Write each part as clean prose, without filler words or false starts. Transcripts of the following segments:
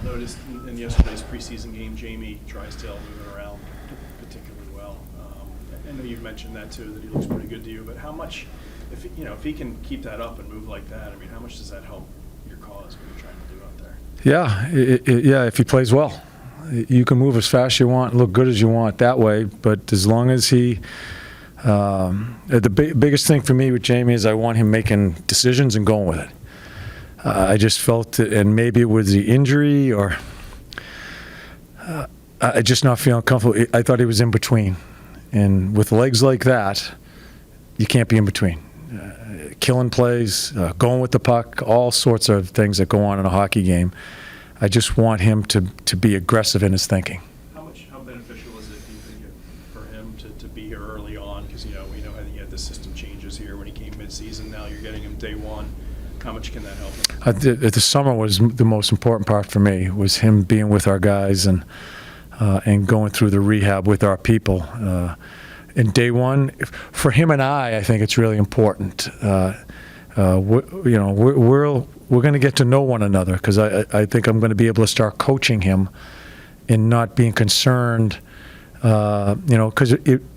noticed in yesterday's preseason game, Jamie Drysdale moving around particularly well. I know you've mentioned that too, that he looks pretty good to you. But how much, if he can keep that up and move like that, I mean, how much does that help your cause, what you're trying to do out there? Yeah, if he plays well, you can move as fast as you want, look good as you want that way. But as long as he, the biggest thing for me with Jamie is I want him making decisions and going with it. I just felt, and maybe it was the injury or I just not feeling comfortable. I thought he was in between. And with legs like that, you can't be in between. Killing plays, going with the puck, all sorts of things that go on in a hockey game. I just want him to be aggressive in his thinking. How beneficial is it, do you think, for him to be here early on? Because, we know how he had the system changes here when he came mid-season. Now you're getting him day one. How much can that help him? The summer was the most important part for me, was him being with our guys and going through the rehab with our people. In day one, for him and I think it's really important. We're going to get to know one another, because I think I'm going to be able to start coaching him and not being concerned. Because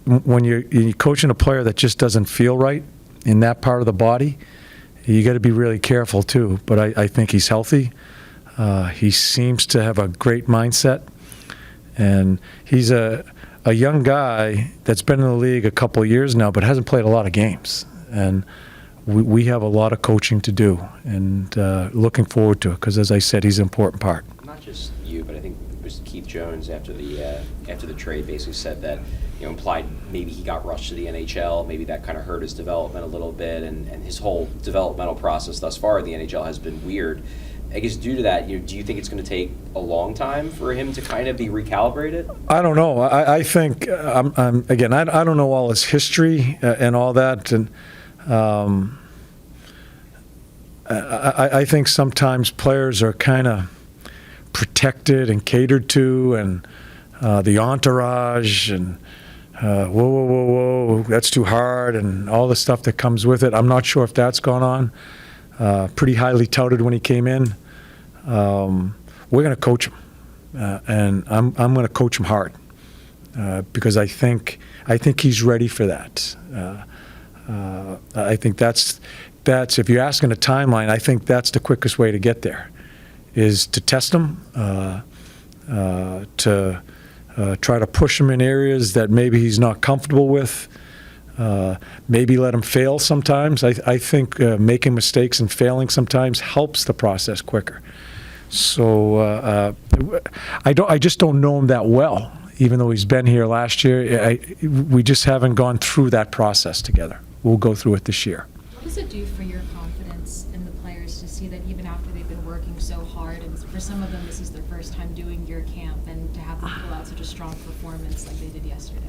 when you're coaching a player that just doesn't feel right in that part of the body, you got to be really careful too. But I think he's healthy. He seems to have a great mindset, and he's a young guy that's been in the league a couple of years now, but hasn't played a lot of games. And we have a lot of coaching to do, and looking forward to it, because, as I said, he's an important part. Not just you, but I think it was Keith Jones after the trade basically said that, implied maybe he got rushed to the NHL, maybe that kind of hurt his development a little bit, and his whole developmental process thus far in the NHL has been weird. I guess due to that, do you think it's going to take a long time for him to kind of be recalibrated? I don't know. I think, again, I don't know all his history and all that, and I think sometimes players are kind of protected and catered to, and the entourage, and whoa, that's too hard, and all the stuff that comes with it. I'm not sure if that's gone on. Pretty highly touted when he came in. We're going to coach him, and I'm going to coach him hard, because I think he's ready for that. I think that's if you're asking a timeline, I think that's the quickest way to get there, is to test him, to try to push him in areas that maybe he's not comfortable with, maybe let him fail sometimes. I think making mistakes and failing sometimes helps the process quicker. So I just don't know him that well, even though he's been here last year. We just haven't gone through that process together. We'll go through it this year. What does it do for your confidence in the players to see that even after they've been working so hard, and for some of them this is their first time doing your camp, and to have them pull out such a strong performance like they did yesterday?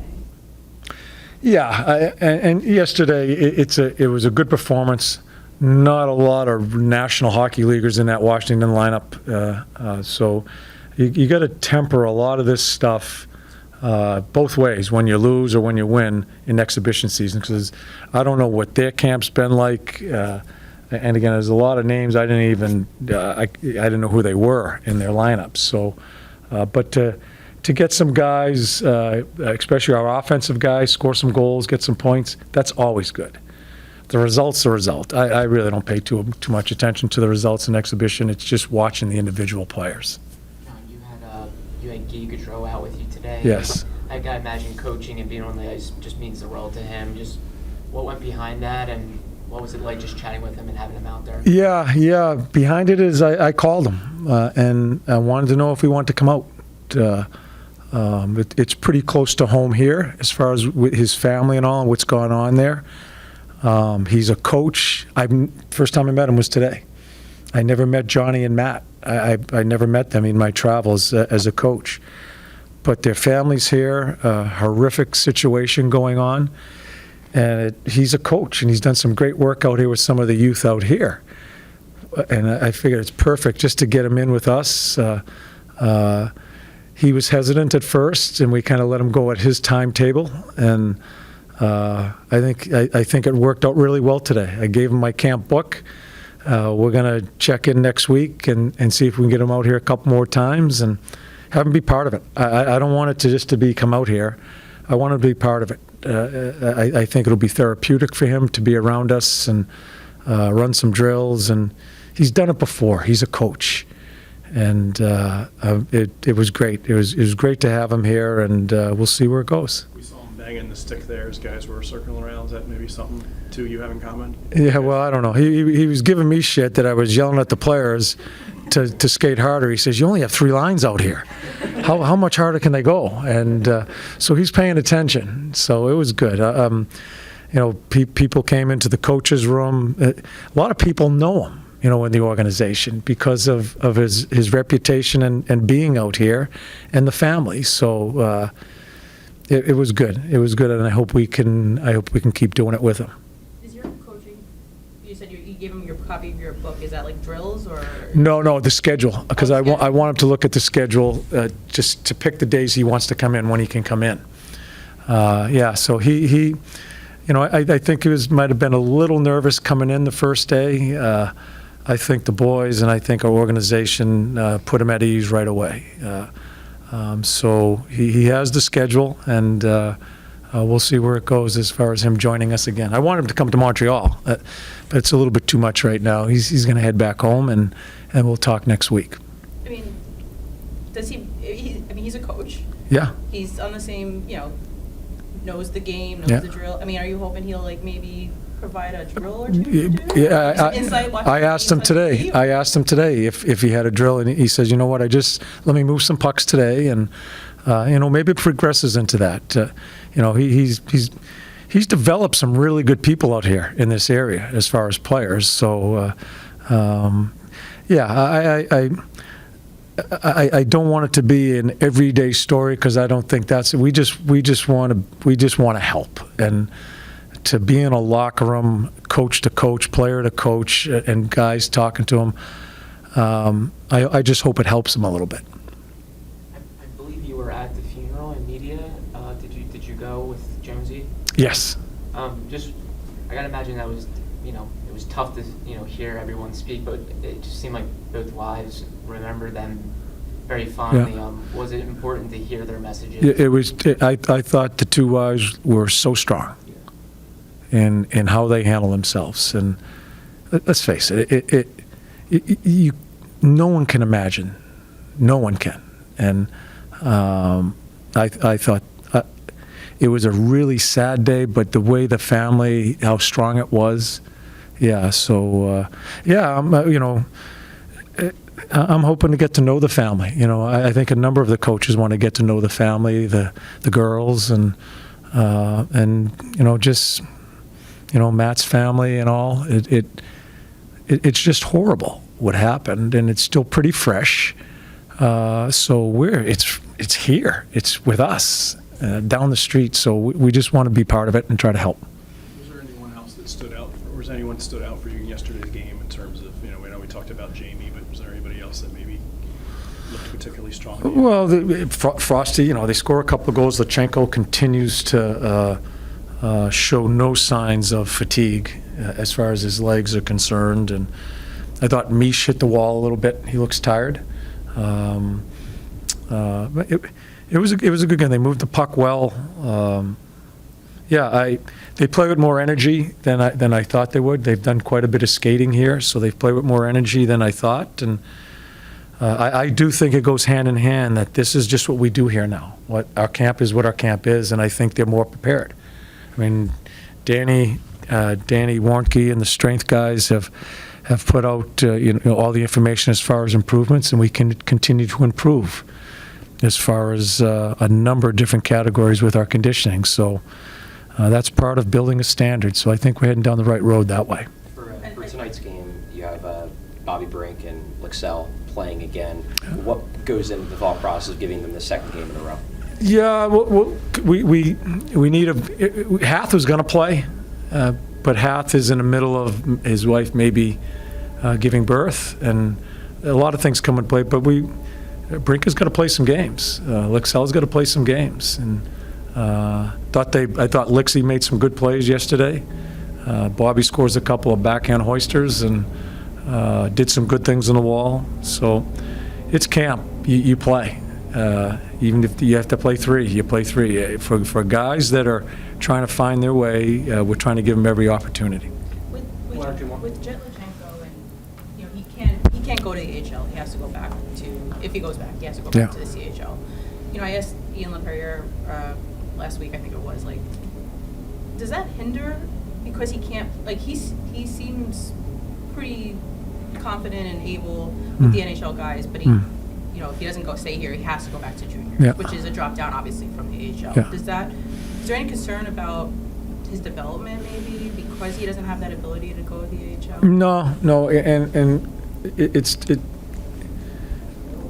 Yeah, and yesterday it was a good performance. Not a lot of National Hockey Leaguers in that Washington lineup, so you got to temper a lot of this stuff both ways, when you lose or when you win in exhibition season, because I don't know what their camp's been like. And again, there's a lot of names I didn't know who they were in their lineups. So, but to get some guys, especially our offensive guys, score some goals, get some points, that's always good. The result's the result. I really don't pay too much attention to the results in exhibition. It's just watching the individual players. John, you had Guy Gaudreau out with you today. Yes. I imagine coaching and being on the ice just means the world to him. Just what went behind that, and what was it like just chatting with him and having him out there? Yeah. Behind it is I called him and I wanted to know if he wanted to come out. It's pretty close to home here as far as with his family and all, and what's going on there. He's a coach. First time I met him was today. I never met Johnny and Matt. I never met them in my travels as a coach. But their family's here, a horrific situation going on. And he's a coach, and he's done some great work out here with some of the youth out here. And I figured it's perfect just to get him in with us. He was hesitant at first, and we kind of let him go at his timetable. And I think it worked out really well today. I gave him my camp book. We're going to check in next week and see if we can get him out here a couple more times and have him be part of it. I don't want it to just to be come out here. I want him to be part of it. I think it'll be therapeutic for him to be around us and run some drills. And he's done it before. He's a coach. And it was great. It was great to have him here, and we'll see where it goes. We saw him banging the stick there as guys were circling around. Is that maybe something, too, you have in common? Yeah, well, I don't know. He was giving me shit that I was yelling at the players to skate harder. He says, you only have 3 lines out here. How much harder can they go? And so he's paying attention. So it was good. People came into the coach's room. A lot of people know him, in the organization because of his reputation and being out here and the family. So it was good. It was good, and I hope we can keep doing it with him. Is your coaching? You said you gave him your copy of your book. Is that like drills or? No, the schedule, because I want him to look at the schedule just to pick the days he wants to come in, when he can come in. So he I think he might have been a little nervous coming in the first day. I think the boys and I think our organization put him at ease right away. So he has the schedule, and we'll see where it goes as far as him joining us again. I want him to come to Montreal, but it's a little bit too much right now. He's going to head back home, and we'll talk next week. I mean, does he? He's a coach. Yeah. He's on the same. Knows the game, knows Yeah. the drill. I mean, are you hoping he'll maybe provide a drill or two? Yeah, Some insight watching I asked him games on today. TV? I asked him today if he had a drill, and he says, you know what, let me move some pucks today, and maybe it progresses into that. He's developed some really good people out here in this area as far as players. So, I don't want it to be an everyday story, because I don't think that's. We just want to help, and to be in a locker room, coach to coach, player to coach, and guys talking to him. I just hope it helps him a little bit. I believe you were at the funeral in media. Did you go with Jonesy? Yes. I gotta imagine that was, it was tough to, hear everyone speak, but it just seemed like both wives remember them very fondly. Yeah. Was it important to hear their messages? It was. I thought the 2 wives were so strong in how they handle themselves, and let's face it, no one can imagine, no one can, and I thought it was a really sad day, but the way the family, how strong it was, yeah. So I'm hoping to get to know the family. I think a number of the coaches want to get to know the family, the girls, and just Matt's family and all. It's just horrible what happened, and it's still pretty fresh. So it's here. It's with us down the street. So we just want to be part of it and try to help. Was there anyone else that stood out, or was anyone stood out for you in yesterday's game in terms of, I know we talked about Jamie, but was there anybody else that maybe looked particularly strong? Well, Frosty, they score a couple of goals. Lachenko continues to show no signs of fatigue as far as his legs are concerned. And I thought Mish hit the wall a little bit. He looks tired. But it was a good game. They moved the puck well. They play with more energy than I thought they would. They've done quite a bit of skating here, so they've played with more energy than I thought. And I do think it goes hand in hand that this is just what we do here now. What our camp is, and I think they're more prepared. I mean, Danny Warnke and the strength guys have put out all the information as far as improvements, and we can continue to improve as far as a number of different categories with our conditioning. So that's part of building a standard. So I think we're heading down the right road that way. For tonight's game, you have Bobby Brink and Lexell playing again. What goes into the thought process of giving them the second game in a row? Yeah, we need Hath was going to play, but Hath is in the middle of his wife maybe giving birth, and a lot of things come into play. But Brink has got to play some games. Lexell's got to play some games, and I thought Lixie made some good plays yesterday. Bobby scores a couple of backhand hoisters, and did some good things on the wall. So it's camp. You play. Even if you have to play 3, you play 3. For guys that are trying to find their way, we're trying to give them every opportunity. One or two more. With Jetlachenko, and you know he can't go to the AHL. He has to go back to, if he goes back, he has to go back to the CHL. You know, I asked Ian LaPerriere last week, I think it was, like, does that hinder, because he can't, like, he seems pretty confident and able with the NHL guys, but he, you know, if he doesn't stay here, he has to go back to junior, which is a drop down, obviously, from the AHL. Yeah. Is there any concern about his development, maybe, because he doesn't have that ability to go to the AHL? No, and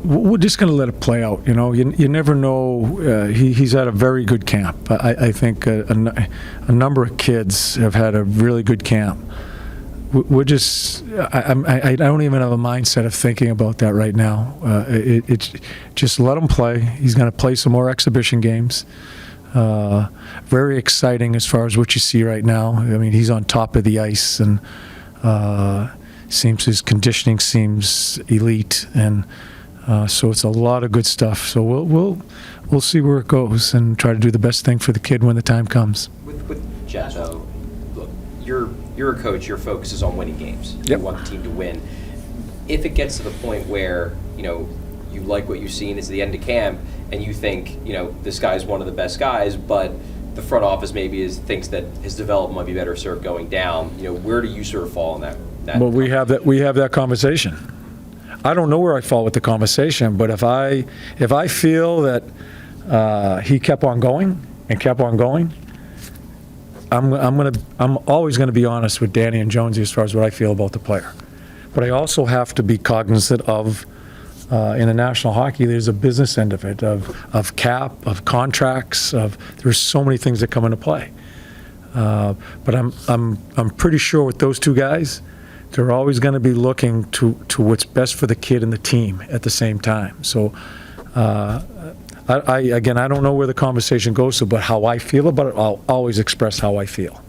we're just going to let it play out. You know, you never know. He's had a very good camp. I think a number of kids have had a really good camp. We're just, I don't even have a mindset of thinking about that right now. It's just let him play. He's going to play some more exhibition games. Very exciting as far as what you see right now. I mean, he's on top of the ice, and seems his conditioning seems elite, and so it's a lot of good stuff. So we'll see where it goes and try to do the best thing for the kid when the time comes. With Jet, though, look, you're a coach. Your focus is on winning games. Yep. You want the team to win. If it gets to the point where, you know, you like what you've seen is the end of camp, and you think, you know, this guy's one of the best guys, but the front office maybe thinks that his development might be better served going down. You know, where do you sort of fall in that? Well, we have that conversation. I don't know where I fall with the conversation, but if I feel that he kept on going, I'm always gonna be honest with Danny and Jonesy as far as what I feel about the player. But I also have to be cognizant of, in the National Hockey, there's a business end of it, of cap, of contracts, there's so many things that come into play. But I'm pretty sure with those two guys, they're always going to be looking to what's best for the kid and the team at the same time. So, I don't know where the conversation goes to, but how I feel about it, I'll always express how I feel.